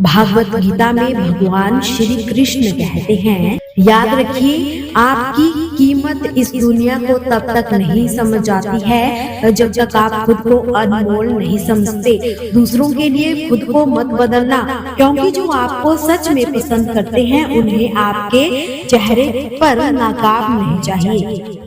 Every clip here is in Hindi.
भागवत गीता में भगवान श्री कृष्ण कहते हैं, याद रखिए, आपकी कीमत इस दुनिया को तब तक नहीं समझ आती है जब तक आप खुद को अनमोल नहीं समझते। दूसरों के लिए खुद को मत बदलना, क्योंकि जो आपको सच में पसंद करते हैं उन्हें आपके चेहरे पर नकाब नहीं चाहिए।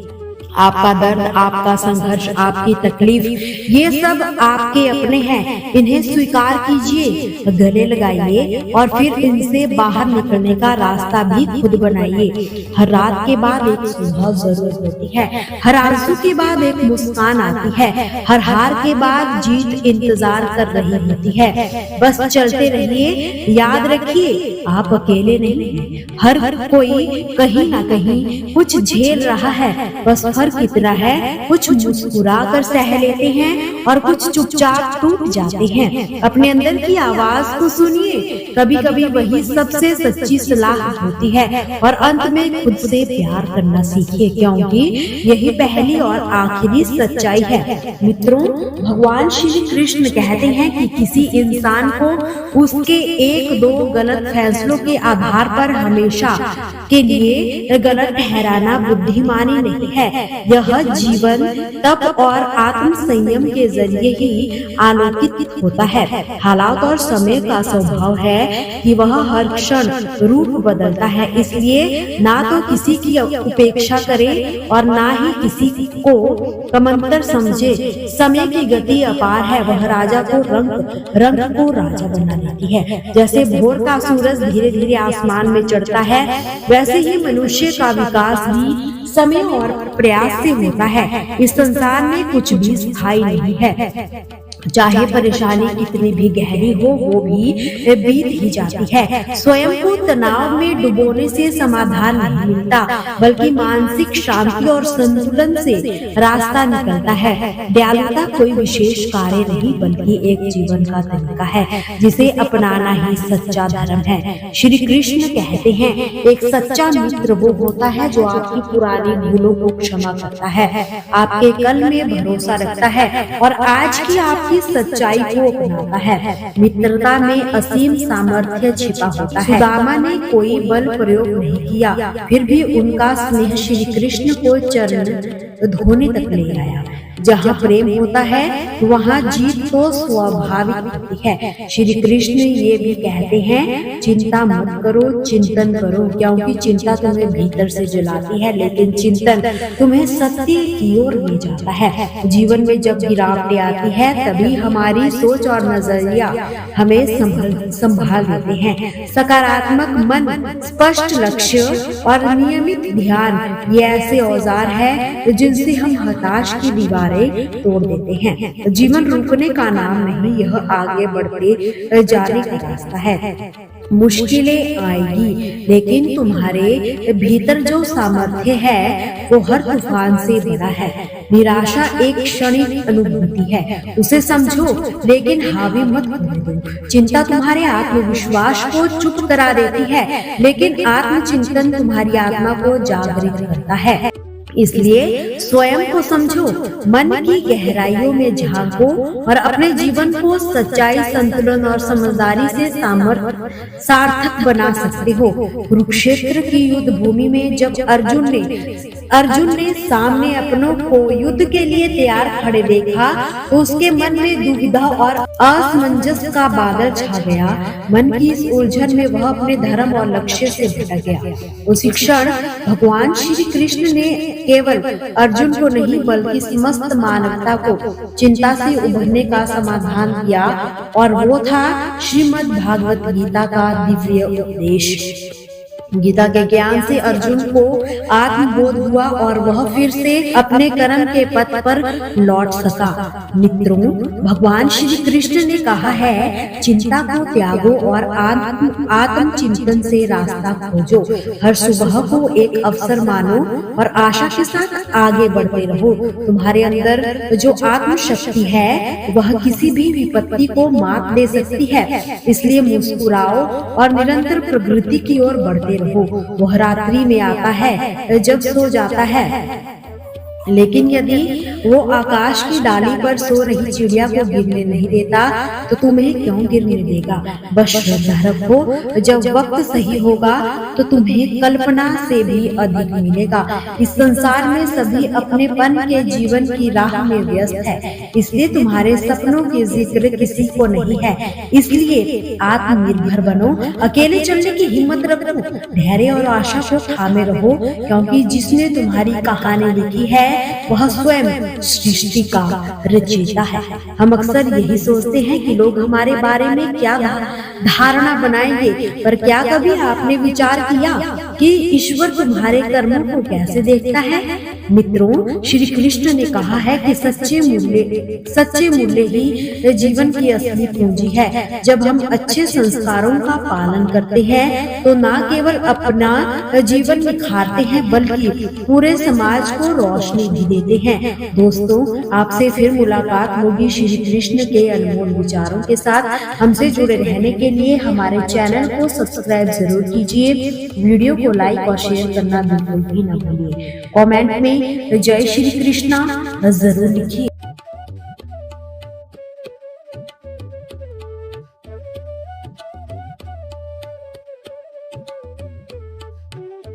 आपका दर्द, आपका संघर्ष, आपकी तकलीफ, ये सब आपके अपने हैं। इन्हें स्वीकार कीजिए, गले लगाइए और फिर इनसे बाहर निकलने का रास्ता भी खुद बनाइए। हर रात के बाद एक सुबह जरूर होती है, हर आंसू के बाद एक मुस्कान आती है, हर हार के बाद जीत इंतजार कर रही होती है। बस चलते रहिए, याद रखिए आप अकेले नहीं हैं। हर कोई कहीं ना कहीं कुछ झेल रहा है, बस फर्क इतना है, कुछ मुस्कुरा कर सह लेते हैं और कुछ चुपचाप टूट जाते हैं। अपने अंदर की आवाज को सुनिए, कभी कभी वही सबसे सच्ची सलाह होती है। और अंत में खुद से प्यार करना सीखिए, क्योंकि यही पहली और आखिरी सच्चाई है। मित्रों, भगवान श्री कृष्ण कहते हैं कि किसी इंसान को उसके एक दो गलत फैसलों के आधार पर हमेशा के लिए गलत ठहराना बुद्धिमानी नहीं है। यह जीवन तप और आत्म संयम के जरिए ही आलोकित होता है। हालात और समय का स्वभाव है कि वह हर क्षण रूप बदलता है, इसलिए ना तो किसी की उपेक्षा करे और ना ही किसी को कमतर समझे। समय की गति अपार है, वह राजा को रंग को राजा बना देती है। जैसे भोर का सूरज धीरे धीरे आसमान में चढ़ता है, वैसे ही मनुष्य का विकास भी समय और प्रयास से होता है। इस संसार में कुछ भी स्थायी नहीं है, चाहे परेशानी कितनी भी गहरी हो, वो भी बीत ही जाती है। स्वयं को तनाव में डुबोने से समाधान नहीं मिलता, बल्कि मानसिक शांति और संतुलन से रास्ता निकलता है। दयालुता कोई विशेष कार्य नहीं, बल्कि एक जीवन का तरीका है, जिसे अपनाना ही सच्चा धर्म है। श्री कृष्ण कहते हैं, एक सच्चा मित्र वो होता है जो आपकी पुरानी भूलों को क्षमा करता है, आपके कल में भरोसा रखता है और आज की आपकी सच्चाई को अपनाता है। मित्रता में असीम सामर्थ्य छिपा होता है। सुदामा ने कोई बल प्रयोग नहीं किया, फिर भी उनका स्नेह श्री कृष्ण को चरण धोने तक ले आया। जहाँ प्रेम होता है वहाँ जीत तो स्वाभाविक होती है। श्री कृष्ण ये भी कहते हैं, चिंता मत करो, चिंतन करो, क्योंकि चिंता तुम्हें भीतर से जलाती है, लेकिन चिंतन तुम्हें सत्य की ओर ले जाता है। जीवन में जब गिरावटें आती है, तभी हमारी सोच और नजरिया हमें संभाल लेते हैं। सकारात्मक मन, स्पष्ट लक्ष्य और नियमित ध्यान, ये ऐसे औजार है जिनसे हम हताश की दीवारें तोड़ देते हैं। जीवन रुकने का नाम नहीं, यह आगे बढ़ते जाने का रास्ता है। मुश्किलें आएगी, लेकिन तुम्हारे भीतर जो सामर्थ्य है वो हर तूफान से बड़ा है। निराशा एक क्षणिक अनुभूति है, उसे समझो लेकिन हावी मत होने दो। चिंता तुम्हारे आत्मविश्वास को चुप करा देती है, लेकिन आत्मचिंतन तुम्हारी आत्मा को जागृत करता है। इसलिए स्वयं को समझो, मन की गहराइयों में झांको और अपने जीवन को सच्चाई, संतुलन और समझदारी से सार्थक बना सकते हो। कुरुक्षेत्र की युद्ध भूमि में जब अर्जुन ने सामने अपनों को युद्ध के लिए तैयार खड़े देखा, तो उसके मन में दुविधा और असमंजस का बादल छा गया। मन की इस उलझन में वह अपने धर्म और लक्ष्य से भटक गया। उसी क्षण भगवान श्री कृष्ण ने केवल अर्जुन को नहीं, बल्कि समस्त मानवता को चिंता से उभरने का समाधान दिया, और वो था श्रीमद् भागवत गीता का दिव्य उपदेश। गीता के ज्ञान से अर्जुन को आत्मबोध हुआ और वह फिर से अपने कर्म के पथ पर लौट सका। मित्रों, भगवान श्री कृष्ण ने कहा है, चिंता को त्यागो और आत्म चिंतन से रास्ता खोजो। हर सुबह को एक अवसर मानो और आशा के साथ आगे बढ़ते रहो। तुम्हारे अंदर जो आत्म शक्ति है वह किसी भी विपत्ति को मात दे सकती है। इसलिए मुस्कुराओ और निरंतर प्रगति की ओर बढ़ते रहो। वह रात्रि में आता है जब सो जाता है लेकिन यदि वो आकाश की डाली पर सो रही चिड़िया को गिरने नहीं देता तो तुम्हें क्यों गिरने देगा। बस श्रद्धा रखो, जब वक्त सही होगा तो तुम्हें कल्पना से भी अधिक मिलेगा। इस संसार में सभी अपनेपन के जीवन की राह में व्यस्त है, इसलिए तुम्हारे सपनों के जिक्र किसी को नहीं है। इसलिए आत्मनिर्भर बनो, अकेले चलने की हिम्मत रखो, धैर्य और आशा को थामे रहो, क्योंकि जिसने तुम्हारी कहानी लिखी है वह स्वयं सृष्टि का रचयिता है। हम अक्सर यही सोचते हैं कि लोग हमारे बारे में क्या धारणा बनाएंगे, पर क्या कभी आपने विचार किया कि ईश्वर तुम्हारे कर्मों को कैसे देखता है। मित्रों, श्री कृष्ण ने कहा है कि सच्चे मूल्य ही जीवन की असली पूंजी है। जब हम अच्छे संस्कारों का पालन करते हैं तो न केवल अपना जीवन निखारते हैं बल्कि पूरे समाज को रोशनी भी देते हैं। दोस्तों, आपसे फिर मुलाकात होगी श्री कृष्ण के अनमोल विचारों के साथ। हमसे जुड़े रहने के लिए हमारे चैनल को सब्सक्राइब जरूर कीजिए, वीडियो को लाइक और शेयर करना बिल्कुल भी न भूलिए। कमेंट में जय श्री कृष्णा जरूर लिखिए।